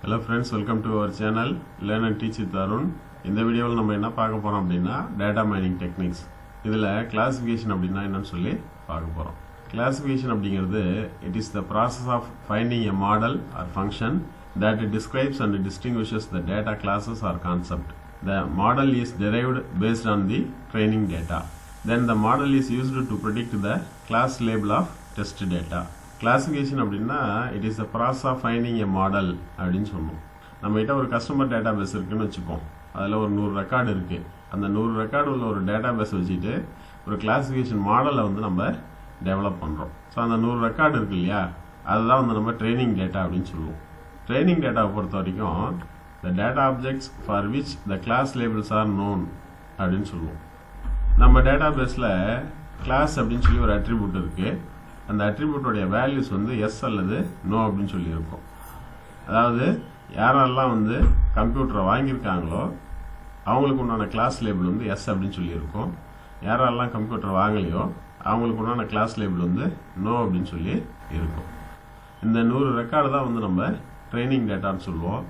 Hello friends, welcome to our channel Learn and Teach with Arun. இந்த வீடியோவில் நம்ம என்ன பார்க்க போறோம் அப்படின்னா data mining techniques. இதில் classification அப்படின்னா என்னன்னு சொல்லி பார்க்க போறோம். Classification அப்படிங்கிறது it is the process of finding a model or function that describes and distinguishes the data classes or concept. The model is derived based on the training data. Then the model is used to predict the class label of test data. Classification அப்படின்னா it is the process of finding a model அப்படின்னு சொல்லுவோம். நம்ம கிட்ட ஒரு customer database இருக்குன்னு வச்சுப்போம். அதில் ஒரு 100 ரெக்கார்டு இருக்குது. அந்த 100 ரெக்கார்டு உள்ள ஒரு டேட்டாபேஸ் வச்சுட்டு ஒரு கிளாசிஃபிகேஷன் மாடலை வந்து நம்ம டெவலப் பண்ணுறோம். ஸோ அந்த 100 ரெக்கார்டு இருக்கு இல்லையா, அதுதான் வந்து நம்ம ட்ரைனிங் டேட்டா அப்படின்னு சொல்லுவோம். ட்ரைனிங் டேட்டாவை பொறுத்த வரைக்கும் the data objects for which the class labels are known அப்படின்னு சொல்லுவோம். நம்ம டேட்டாபேஸில் கிளாஸ் அப்படின்னு சொல்லி ஒரு அட்ரிபியூட் இருக்குது. அந்த அட்ரிபியூட்டோடைய வேல்யூஸ் வந்து எஸ் அல்லது நோ அப்படின்னு சொல்லியிருக்கோம். அதாவது யாரெல்லாம் வந்து கம்ப்யூட்டரை வாங்கியிருக்காங்களோ அவங்களுக்கு உண்டான கிளாஸ் லேபிள் வந்து எஸ் அப்படின்னு சொல்லியிருக்கோம். யாரெல்லாம் கம்ப்யூட்டர் வாங்கலையோ அவங்களுக்கு உண்டான கிளாஸ் லேபிள் வந்து நோ அப்படின்னு சொல்லி இருக்கும். இந்த 100 ரெக்கார்டு தான் வந்து நம்ம ட்ரைனிங் டேட்டான்னு சொல்லுவோம்.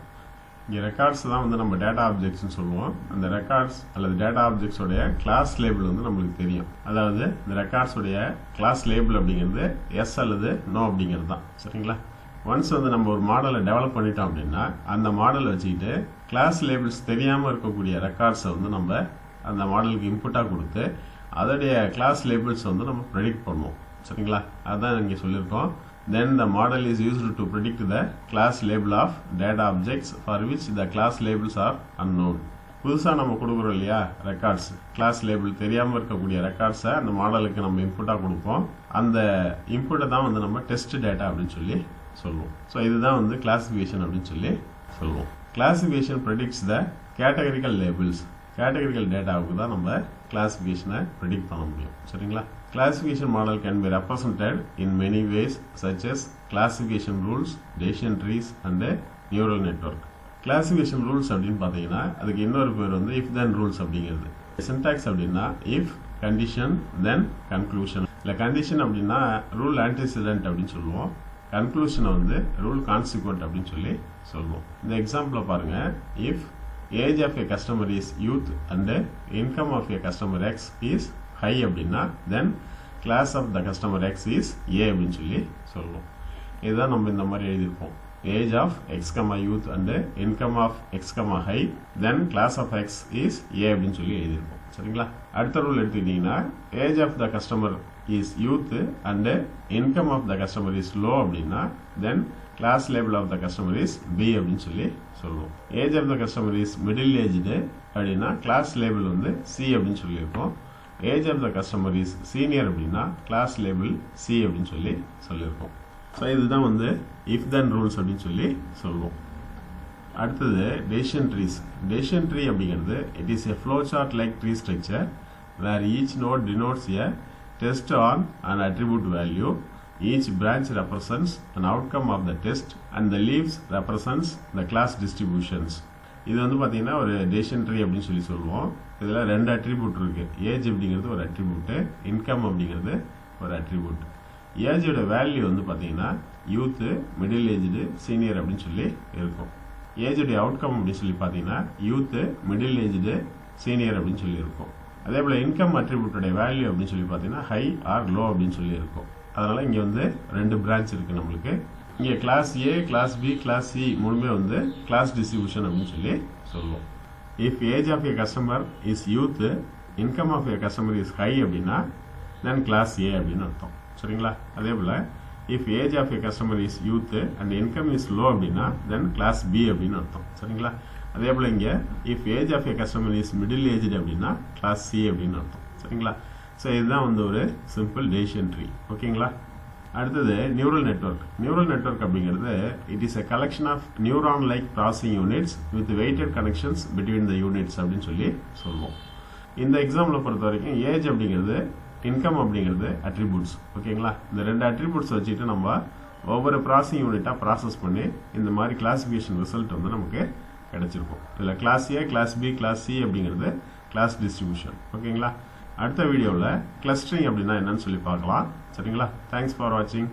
இங்கே ரெக்கார்ட்ஸ் தான் வந்து நம்ம டேட்டா ஆப்ஜெக்ட்ஸ்னு சொல்லுவோம். அந்த ரெக்கார்ட்ஸ் அல்லது டேட்டா ஆப்ஜெக்ட்ஸோடைய கிளாஸ் லேபிள் வந்து நம்மளுக்கு தெரியும். அதாவது இந்த ரெக்கார்ட்ஸோடைய கிளாஸ் லேபிள் அப்படிங்கிறது எஸ் அல்லது நோ அப்படிங்கிறது தான். சரிங்களா? ஒன்ஸ் வந்து நம்ம ஒரு மாடலை டெவலப் பண்ணிட்டோம் அப்படின்னா அந்த மாடலை வச்சுக்கிட்டு கிளாஸ் லேபிள்ஸ் தெரியாமல் இருக்கக்கூடிய ரெக்கார்ட்ஸை வந்து நம்ம அந்த மாடலுக்கு இன்புட்டாக கொடுத்து அதோடைய கிளாஸ் லேபிள்ஸ் வந்து நம்ம ப்ரெடிக்ட் பண்ணுவோம். சரிங்களா? அதுதான் இங்கே சொல்லியிருக்கோம். Then the model is used to predict the class label of data objects for which the class labels are unknown. புதுசாக நம்ம கொடுக்குறோம் இல்லையா ரெக்கார்ட்ஸ், கிளாஸ் லேபிள் தெரியாமல் இருக்கக்கூடிய ரெக்கார்ட்ஸை அந்த மாடலுக்கு நம்ம இன்புட்டாக கொடுப்போம். அந்த இன்புட்டை தான் வந்து நம்ம டெஸ்ட் டேட்டா அப்படின்னு சொல்லி சொல்லுவோம். ஸோ இதுதான் வந்து கிளாசிஃபிகேஷன் அப்படின்னு சொல்லி சொல்லுவோம். கிளாசிஃபிகேஷன் ப்ரெடிக்ட்ஸ் த கேட்டகரிக்கல் லேபிள்ஸ். கேட்டகரிக்கல் டேட்டாவுக்கு தான் நம்ம கிளாசிஃபிகேஷனை ப்ரெடிக்ட் பண்ண முடியும். சரிங்களா? Classification model can be represented in many ways such as classification rules, decision trees and a neural network. Classification rules அப்படின்னு பார்த்தீங்கன்னா அதுக்கு இன்னொரு பேர் வந்து if then rules அப்படிங்கிறது. Syntax அப்படின்னா if, condition, then conclusion. இல்லை condition அப்படின்னா rule antecedent அப்படின்னு சொல்லுவோம். conclusion வந்து rule consequent அப்படின்னு சொல்லி சொல்லுவோம். இந்த எக்ஸாம்பிளை பாருங்க. if age of a customer is youth and income of a customer X is high அப்படின்னா then class of the customer X is A அப்படின்னு சொல்லி சொல்லுவோம். இதுதான் நம்ம இந்த மாதிரி எழுதியிருப்போம். age of X, youth and income of X, high then class of X is A அப்படின்னு சொல்லி எழுதியிருப்போம். சரிங்களா? அடுத்த ரூல் எடுத்துக்கிட்டிங்கன்னா age of the customer is youth and income of the customer is low அப்படின்னா then class label of the customer is B அப்படின்னு சொல்லி சொல்லுவோம். age of the customer is middle aged அப்படின்னா class label வந்து C அப்படின்னு சொல்லியிருக்கோம். Age of the customer is senior அப்படின்னா class label C அப்படின்னு சொல்லி சொல்லியிருக்கோம். ஸோ இதுதான் வந்து இஃப் தென் ரூல்ஸ் அப்படின்னு சொல்லி சொல்லுவோம். அடுத்தது டெசிஷன் ட்ரீஸ். டெசிஷன் ட்ரீ அப்படிங்கிறது it is a flow chart like tree structure where each node denotes a test on an attribute value. Each branch represents an outcome of the test and the leaves represents the class distributions. இது வந்து பார்த்தீங்கன்னா ஒரு decision tree அப்படின்னு சொல்லி சொல்லுவோம். இதில் 2 attribute இருக்குது. Age அப்படிங்கிறது ஒரு அட்ரிபியூட்டு, இன்கம் அப்படிங்கிறது ஒரு அட்ரிபியூட். ஏஜோட வேல்யூ வந்து பார்த்தீங்கன்னா யூத்து, மிடில் ஏஜ்டு, சீனியர் அப்படின்னு சொல்லி இருக்கும். ஏஜுடைய அவுட்கம் அப்படின்னு சொல்லி பார்த்தீங்கன்னா யூத்து, மிடில் ஏஜ்டு, சீனியர் அப்படின்னு சொல்லி இருக்கும். அதே போல் இன்கம் அட்ரிபியூட்டோடைய வேல்யூ அப்படின்னு சொல்லி பார்த்தீங்கன்னா ஹை ஆர் லோ அப்படின்னு சொல்லி இருக்கும். அதனால் இங்கே வந்து 2 பிரான்ச் இருக்குது நம்மளுக்கு. இங்கே class A, class B, class C மூணுமே வந்து கிளாஸ் டிஸ்ட்ரிபியூஷன் அப்படின்னு சொல்லி சொல்லுவோம். If age of a customer is youth, income of a customer is high அப்படின்னா தென் கிளாஸ் ஏ அப்படின்னு அர்த்தம். சரிங்களா? அதே போல் if age of a customer is youth and income is low அப்படின்னா தென் கிளாஸ் பி அப்படின்னு அர்த்தம். சரிங்களா? அதே போல் இங்கே if age of a customer is middle aged அப்படின்னா கிளாஸ் சி அப்படின்னு அர்த்தம். சரிங்களா? ஸோ இதுதான் வந்து ஒரு சிம்பிள் டெசிஷன் ட்ரீ. ஓகேங்களா? அடுத்தது நியூரல் நெட்வொர்க். நியூரல் நெட்வொர்க் அப்படிங்கிறது it is a collection of neuron like processing units with weighted connections between the units அப்படின்னு சொல்லி சொல்லுவோம். இந்த எக்ஸாம்பிள் பொறுத்த வரைக்கும் ஏஜ் அப்படிங்கிறது, இன்கம் அப்படிங்கிறது அட்ரிபியூட்ஸ். ஓகேங்களா? இந்த 2 அட்ரிபியூட்ஸ் வச்சுட்டு நம்ம ஒவ்வொரு ப்ராசஸிங் யூனிட்டாக ப்ராசஸ் பண்ணி இந்த மாதிரி கிளாசிஃபிகேஷன் ரிசல்ட் வந்து நமக்கு கிடைச்சிருக்கும். இதில் class A, class B, class C அப்படிங்கிறது கிளாஸ் டிஸ்ட்ரிபியூஷன். ஓகேங்களா? அடுத்த வீடியோவில் கிளஸ்டரிங் அப்படின்னா என்னன்னு சொல்லி பார்க்கலாம். சரிங்களா? தேங்க்ஸ் ஃபார் வாட்சிங்.